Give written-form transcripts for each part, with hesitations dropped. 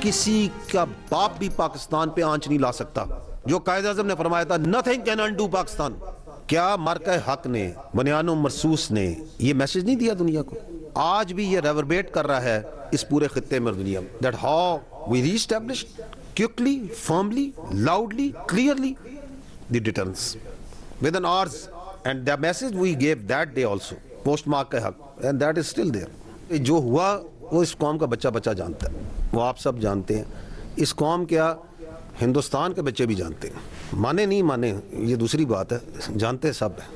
किसी का बाप भी पाकिस्तान पे आंच नहीं ला सकता। जो कायद-ए-आज़म ने फरमाया था, नथिंग कैन अनडू पाकिस्तान। क्या मरका हक ने, बनियानो मरसूस ने ये मैसेज नहीं दिया दुनिया को? आज भी ये रेवरबेट कर रहा है इस पूरे खित्ते में, दुनिया में, that how we reestablish quickly, firmly, loudly, clearly the deterrence within hours, and the message we gave that day also, post Marka Haq, and that is still there. जो हुआ वो इस कौम का बच्चा बच्चा जानता है, वो आप सब जानते हैं। इस कौम क्या, हिंदुस्तान के बच्चे भी जानते हैं। माने नहीं माने ये दूसरी बात है, जानते सब है।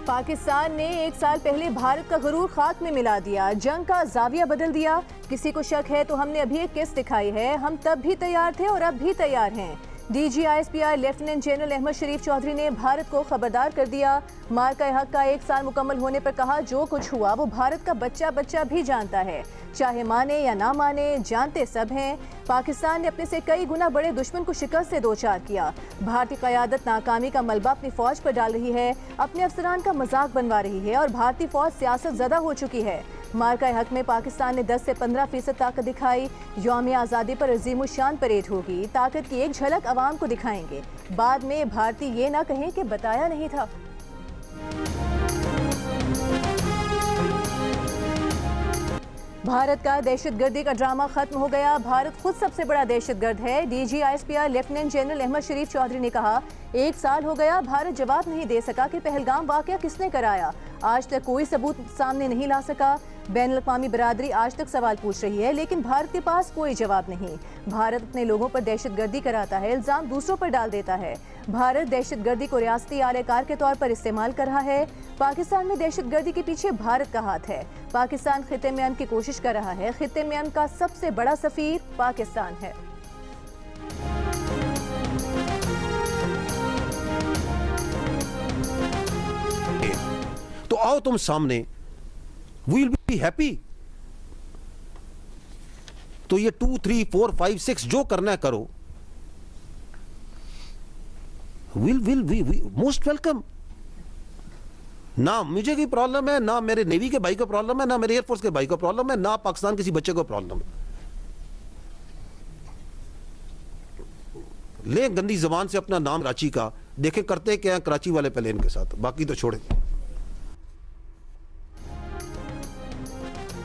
पाकिस्तान ने 1 साल पहले भारत का गुरूर खाक में मिला दिया, जंग का जाविया बदल दिया। किसी को शक है तो हमने अभी एक किस्त दिखाई है, हम तब भी तैयार थे और अब भी तैयार हैं। DGISPR लेफ्टिनेंट जनरल अहमद शरीफ चौधरी ने भारत को खबरदार कर दिया। मार्का हक का 1 साल मुकम्मल होने पर कहा, जो कुछ हुआ वो भारत का बच्चा बच्चा भी जानता है, चाहे माने या ना माने, जानते सब हैं। पाकिस्तान ने अपने से कई गुना बड़े दुश्मन को शिकस्त से दो चार किया। भारतीय क़यादत नाकामी का मलबा अपनी फौज पर डाल रही है, अपने अफसरान का मजाक बनवा रही है और भारतीय फौज सियासत ज़दा हो चुकी है। मार्का हक में पाकिस्तान ने 10 से 15% ताकत दिखाई। यौम आज़ादी पर अज़ीमुश्शान परेड होगी, ताकत की एक झलक अवाम को दिखाएंगे। बाद में भारतीय ये ना कहें कि बताया नहीं था। भारत का दहशतगर्दी का ड्रामा खत्म हो गया, भारत खुद सबसे बड़ा दहशतगर्द है। DGISPR लेफ्टिनेंट जनरल अहमद शरीफ चौधरी ने कहा, 1 साल हो गया, भारत जवाब नहीं दे सका कि पहलगाम वाक़या किसने कराया। आज तक कोई सबूत सामने नहीं ला सका। बैनुल-अक़वामी बरादरी आज तक सवाल पूछ रही है, लेकिन भारत के पास कोई जवाब नहीं। भारत अपने लोगों पर दहशतगर्दी कराता है, इल्ज़ाम दूसरों पर डाल देता है। भारत दहशतगर्दी को रियासती आलेकार के तौर पर इस्तेमाल कर रहा है। पाकिस्तान में दहशतगर्दी के पीछे भारत का हाथ है। पाकिस्तान खित्ते में अमन की कोशिश कर रहा है। खित्ते में अमन का सबसे बड़ा सफीर पाकिस्तान है। तो आओ तुम सामने, वी विल बी हैप्पी। तो ये 2, 3, 4, 5, 6 जो करना है करो, विल मोस्ट वेलकम। ना मुझे कोई प्रॉब्लम है, ना मेरे नेवी के भाई को प्रॉब्लम है, ना मेरे एयरफोर्स के भाई को प्रॉब्लम है, ना पाकिस्तान किसी बच्चे को प्रॉब्लम है। ले गंदी जबान से अपना नाम कराची का, देखें करते क्या है कराची वाले प्लेन के साथ, बाकी तो छोड़े।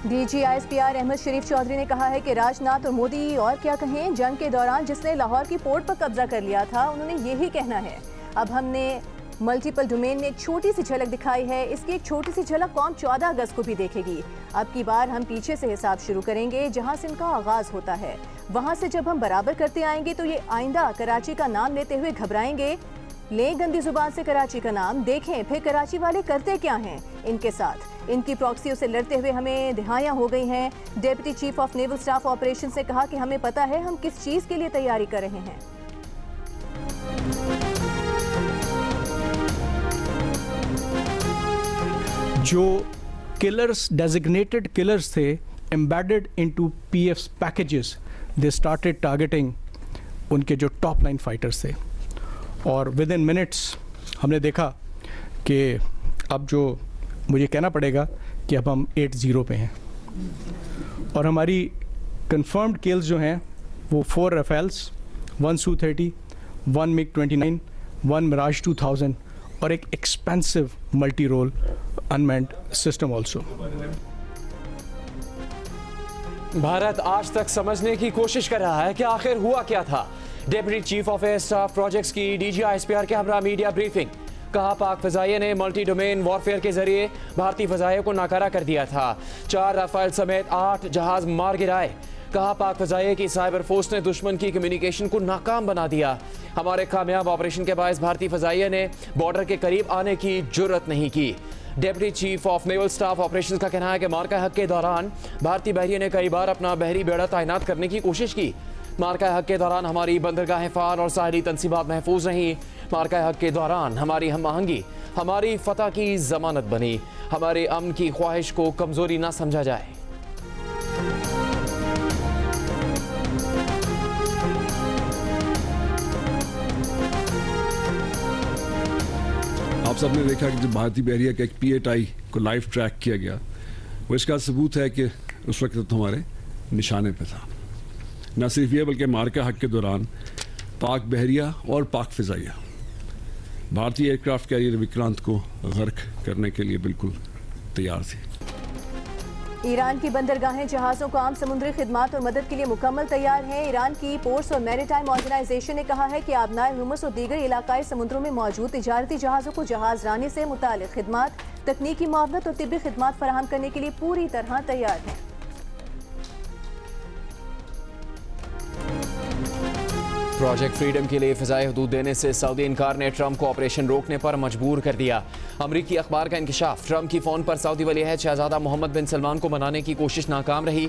DGISPR अहमद शरीफ चौधरी ने कहा है कि राजनाथ और मोदी और क्या कहें, जंग के दौरान जिसने लाहौर की पोर्ट पर कब्जा कर लिया था, उन्होंने यही कहना है। अब हमने मल्टीपल डोमेन में एक छोटी सी झलक दिखाई है, इसकी एक छोटी सी झलक कौम 14 अगस्त को भी देखेगी। अब की बार हम पीछे से हिसाब शुरू करेंगे, जहां से इनका आगाज होता है। वहां से जब हम बराबर करते आएंगे तो ये आइंदा कराची का नाम लेते हुए घबराएंगे। ले गंदी जुबान से कराची का नाम, देखें फिर कराची वाले करते क्या हैं इनके साथ। इनकी प्रॉक्सियों से लड़ते हुए हमें दिहाइयां हो गई हैं। Deputy chief of naval staff operation ने कहा कि हमें पता है हम किस चीज के लिए तैयारी कर रहे हैं। जो किलर्स, डेजिग्नेटेड किलर्स थे, embedded into PF's packages, they started targeting उनके जो टॉप लाइन फाइटर्स थे। और विद इन मिनट्स हमने देखा कि अब जो मुझे कहना पड़ेगा कि अब हम 8-0 पे हैं। और हमारी कंफर्म्ड किल्स जो हैं वो 4 राफेल्स, 1 Su-30, 1 MiG-29, 1 Mirage 2000 और एक expensive multi role unmanned system also. Bharat आज तक समझने की कोशिश कर रहा है कि आखिर हुआ क्या था। Deputy chief of air staff projects की DGISPR के हमरा मीडिया ब्रीफिंग। कहा पाक फजाइये ने मल्टी डोमेन वॉरफेयर के जरिए भारतीय फजाइये को नाकारा कर दिया था। 4 राफेल समेत 8 जहाज मार गिराए। कहा पाक फजाइये की साइबर फोर्स ने दुश्मन की कम्युनिकेशन को नाकाम बना दिया। हमारे कामयाब ऑपरेशन के बायस भारतीय फजाइये ने बॉर्डर के करीब आने की जुर्रत नहीं की। Deputy chief of naval staff operation का कहना है कि मार्का हक के दौरान भारतीय बहरिये ने कई बार अपना बहरी बेड़ा तैनात करने की कोशिश की। मार्का हक के दौरान हमारी बंदरगाहें फार और साहली तंसीबात महफूज रहीं। मार्का हक के दौरान हमारी हम आहंगी हमारी फतह की जमानत बनी। हमारे अमन की ख्वाहिश को कमजोरी ना समझा जाए। आप सबने देखा कि जब भारतीय बहरिया का एक PATI को लाइव ट्रैक किया गया, वो इसका सबूत है कि उस वक्त तो हमारे निशाने पे था। न सिर्फ ये बल्कि मार्का हक के दौरान पाक बहरिया और पाक फ़िज़ाइया भारतीय एयरक्राफ्ट कैरियर विक्रांत को गर्क करने के लिए बिल्कुल तैयार थी। ईरान की बंदरगाहें जहाज़ों को आम समुद्री खिदमात और मदद के लिए मुकम्मल तैयार हैं। ईरान की पोर्ट्स और मैरीटाइम ऑर्गेनाइजेशन ने कहा है कि आबनाए हुमस और दीगर इलाकाई समुद्रों में मौजूद तिजारती जहाज़ों को जहाज़ रानी से मुतालिक खिदमात, तकनीकी मुआवनत और तिब्बी खिदमात फराहम करने के लिए पूरी तरह तैयार हैं। प्रोजेक्ट फ्रीडम के लिए फ़िज़ाई हदूद देने से सऊदी इनकार ने ट्रंप को ऑपरेशन रोकने पर मजबूर कर दिया। अमरीकी अखबार का इंकशाफ, ट्रंप की फ़ोन पर सऊदी वली अहद शहजादा मोहम्मद बिन सलमान को मनाने की कोशिश नाकाम रही।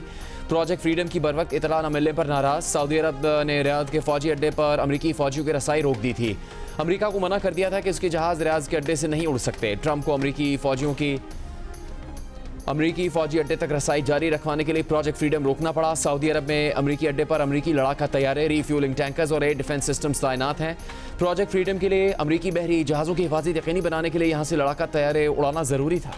प्रोजेक्ट फ्रीडम की बरवक्त इतला न मिलने पर नाराज़ सऊदी अरब ने रियाद के फ़ौजी अड्डे पर अमरीकी फ़ौजियों की रसाई रोक दी थी। अमरीका को मना कर दिया था कि उसके जहाज़ रियाद के अड्डे से नहीं उड़ सकते। ट्रंप को अमरीकी फ़ौजी अड्डे तक रसाई जारी रखवाने के लिए प्रोजेक्ट फ्रीडम रोकना पड़ा। सऊदी अरब में अमरीकी अड्डे पर अमरीकी लड़ाका तैयारे, रीफ्यूलिंग टैंकर्स और एयर डिफेंस सिस्टम्स तैनात हैं। प्रोजेक्ट फ्रीडम के लिए अमरीकी बहरी जहाज़ों की हिफाजत यकीनी बनाने के लिए यहाँ से लड़ाका तैयारे उड़ाना ज़रूरी था।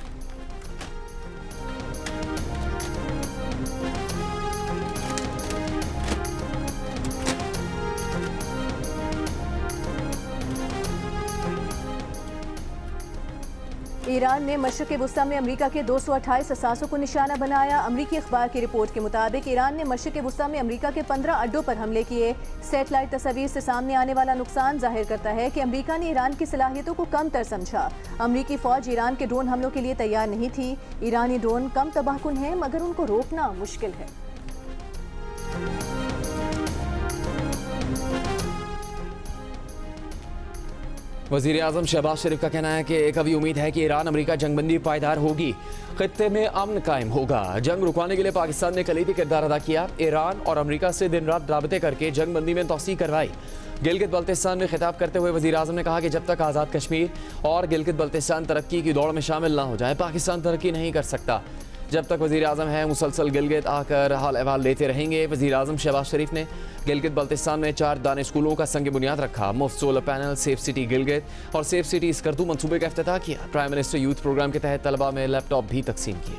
ईरान ने मशरक़ वुस्ता में अमरीका के 228 असासों को निशाना बनाया। अमरीकी अखबार की रिपोर्ट के मुताबिक ईरान ने मशरक़ वुस्ता में अमरीका के 15 अड्डों पर हमले किए। सेटेलाइट तस्वीर से सामने आने वाला नुकसान जाहिर करता है कि अमरीका ने ईरान की सलाहियतों को कमतर समझा। अमरीकी फ़ौज ईरान के ड्रोन हमलों के लिए तैयार नहीं थी। ईरानी ड्रोन कम तबाहकुन हैं मगर उनको रोकना मुश्किल है। वज़ीर आज़म शहबाज शरीफ का कहना है कि एक अभी उम्मीद है कि ईरान अमरीका जंगबंदी पायदार होगी, खित्ते में अमन कायम होगा। जंग रुकवाने के लिए पाकिस्तान ने कलीदी किरदार अदा किया। ईरान और अमरीका से दिन रात राबते करके जंगबंदी में तौसीक करवाई। गिलगित बल्तिस्तान में खिताब करते हुए वज़ीर आज़म ने कहा कि जब तक आज़ाद कश्मीर और गिलगित बल्तिस्तान तरक्की की दौड़ में शामिल ना हो जाए, पाकिस्तान तरक्की नहीं कर सकता। जब तक वज़ीर आज़म है मुसलसल गिलगित आकर हाल अहवाल लेते रहेंगे। वज़ीर आज़म शहबाज शरीफ ने गिलगित बल्तिस्तान में 4 दाने स्कूलों का संग बुनियाद रखा। मुफ्त solar panel, safe city Gilgit और सेफ सिटी स्कर्दू मंसूबे का इफ्तिताह किया। प्राइम मिनिस्टर यूथ प्रोग्राम के तहत तलबा में लैपटॉप भी तकसीम किए।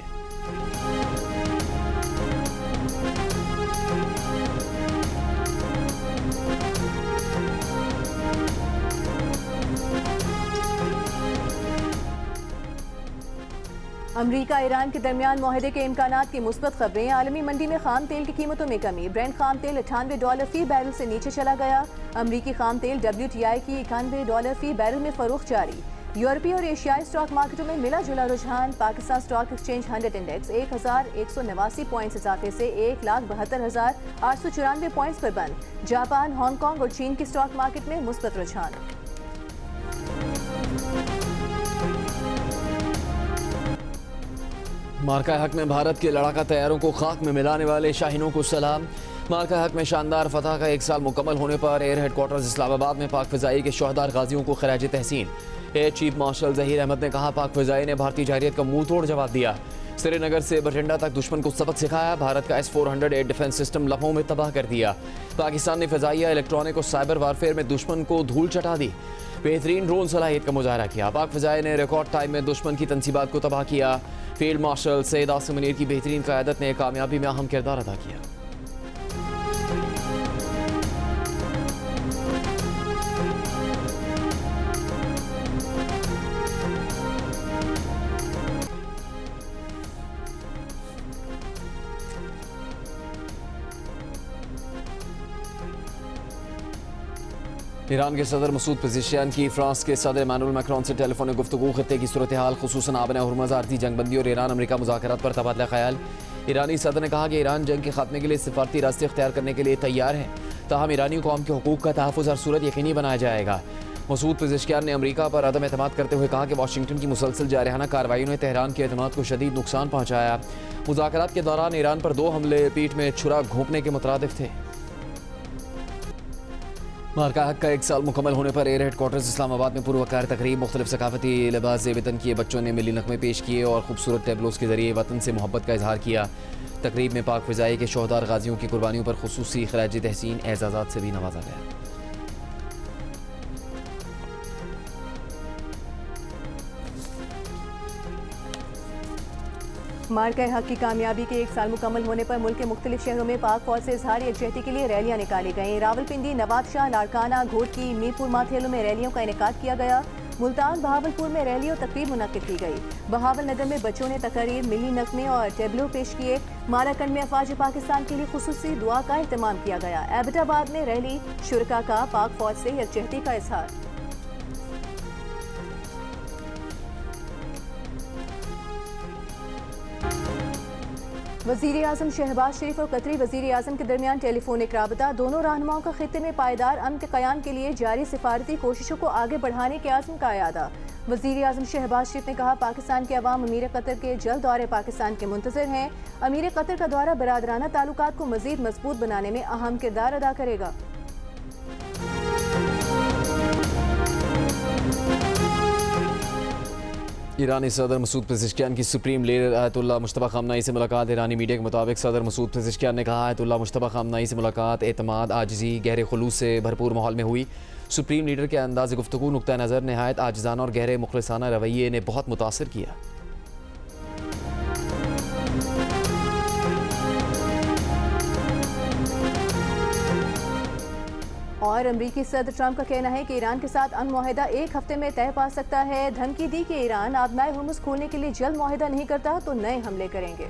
अमरीका ईरान के दरमियान मुआहदे के इम्कानात की मुस्बत खबरें। आलमी मंडी में खाम तेल की कीमतों में कमी। ब्रेंट खाम तेल $98 फी बैरल से नीचे चला गया। अमरीकी खाम तेल WTI की $91 फी बैरल में फरोख्त जारी। यूरोपीय और एशियाई स्टॉक मार्केटों में मिला जुला रुझान। Pakistan stock exchange 100 index 1189 points इजाफे से 1,72,894 पॉइंट्स पर बंद। जापान, हांगकांग और चीन की स्टॉक मार्केट में मुस्बत रुझान। मार्का हक में भारत के लड़ाका तैयारों को खाक में मिलाने वाले शाहीनों को सलाम। मार्का हक में शानदार फतह का 1 साल मुकम्मल होने पर एयर हेडक्वार्टर्स इस्लामाबाद में पाक फ़िज़ाई के शोहदार गाजियों को खराज तहसीन। Air chief marshal Zaheer Ahmed ने कहा, पाक फ़िज़ाई ने भारतीय जारियत का मुंह तोड़ जवाब दिया। श्रीनगर से बठिंडा तक दुश्मन को सबक सिखाया। भारत का S-400 एयर डिफेंस सिस्टम लम्हों में तबाह कर दिया। पाकिस्तान ने फ़िज़ाइया, इलेक्ट्रॉनिक और साइबर वारफेयर में दुश्मन को धूल चटा दी। बेहतरीन ड्रोन सलाहियत का मुजाहरा किया। पाक फ़िज़ाई ने रिकॉर्ड टाइम में दुश्मन की तनसीबात को तबाह किया। फील्ड मार्शल सैयद आसिम मुनीर की बेहतरीन क़यादत ने कामयाबी में अहम किरदार अदा किया। ईरान के सदर मसूद पेज़ेश्कियान की फ्रांस के सदर इमानुएल मैक्रोन से टेलीफोनिक गुफ्तगू, खित्ते की सूरत हाल खुसूसन आबन हुर्मुज़, आरती जंगबंदी और ईरान अमरीका मुज़ाकरात पर तबादला ख्याल। ईरानी सदर ने कहा कि ईरान जंग के खात्मे के लिए सिफारती रास्ते इख्तियार करने के लिए तैयार है, ताहम ईरानी कौम के हुकूक का तहफ़्फ़ुज़ हर सूरत यकीनी बनाया जाएगा। मसूद पेज़ेश्कियान ने अमरीका पर अदम एतमाद करते हुए कहा कि वाशिंगटन की मुसलसल जारहाना कार्रवाइयों ने तेहरान के एतमाद को शदीद नुकसान पहुँचाया। मुज़ाकरात के दौरान ईरान पर 2 हमले पीठ में छुरा घोंपने के मुतरादिफ थे। मार्का हक का 1 साल मुकम्मल होने पर एयर हेडक्वार्टर्स इस्लामाबाद में पुरवकार तकरीब। मुख्तलिफ सकाफती लिबास ज़ेब-ए-तन किए बच्चों ने मिली नग़मे पेश किए और खूबसूरत टेबलोस के जरिए वतन से मोहब्बत का इजहार किया। तकरीब में पाक फ़िज़ाई के शोहदार गाजियों की कुर्बानियों पर खुसूसी खराज तहसीन एज़ाज़ात से भी नवाजा गया। मार्का हक की कामयाबी के 1 साल मुकम्मल होने पर मुल्क के मुख्तलिफ शहरों में पाक फौज से इजहार यकजहती के लिए रैलियां निकाली गईं। रावलपिंडी, नवाबशाह, लाड़काना, घोटकी, मीरपुर माथेलों में रैलियों का इनेकाद किया गया। मुल्तान, बहावलपुर में रैली और तकरीब मुनक्किद की गई। बहावल नगर में बच्चों ने तकरीर, मिली नगमे और टेबलो पेश किए। माराकंड में अफवाज पाकिस्तान के लिए खुसूसी दुआ का अहतमाम किया गया। एबटाबाद में रैली, शुरका का पाक फौज से यकजहती का इजहार। वज़ीर आज़म शहबाज शरीफ और कतरी वज़ीर आज़म के दरमियान टेलीफोनिक राबता। दोनों रहनुमाओं का खित्ते में पायदार अमन के क़याम के लिए जारी सिफारती कोशिशों को आगे बढ़ाने के आज़म का अयादा। वज़ीर आज़म शहबाज शरीफ ने कहा, पाकिस्तान के अवाम अमीर कतर के जल्द दौरे पाकिस्तान के मुंतज़िर हैं। अमीर कतर का दौरा बरादराना ताल्लुकात को मज़ीद मजबूत बनाने में अहम किरदार अदा करेगा। ईरानी सदर मसूद पेज़ेश्कियान की सुप्रीम लीडर आयतुल्लाह मुश्तबा ख़ामनाई से मुलाकात। ईरानी मीडिया के मुताबिक सदर मसूद पेज़ेश्कियान ने कहा, आयतुल्लाह मुश्तबा ख़ामनाई से मुलाकात एतमाद, आजिज़ी, गहरे खुलूस से भरपूर माहौल में हुई। सुप्रीम लीडर के अंदाज़ गुफ्तगू, नुक्ता नज़र, नहायत आजिज़ाना और गहरे मुखलिसाना रवैये ने बहुत मुतासर किया। और अमरीकी सदर ट्रंप का कहना है कि ईरान के साथ अमन मुआहिदा 1 हफ्ते में तय पा सकता है। धमकी दी कि ईरान आबनाए हुर्मुज़ खोलने के लिए जल्द मुआहिदा नहीं करता तो नए हमले करेंगे।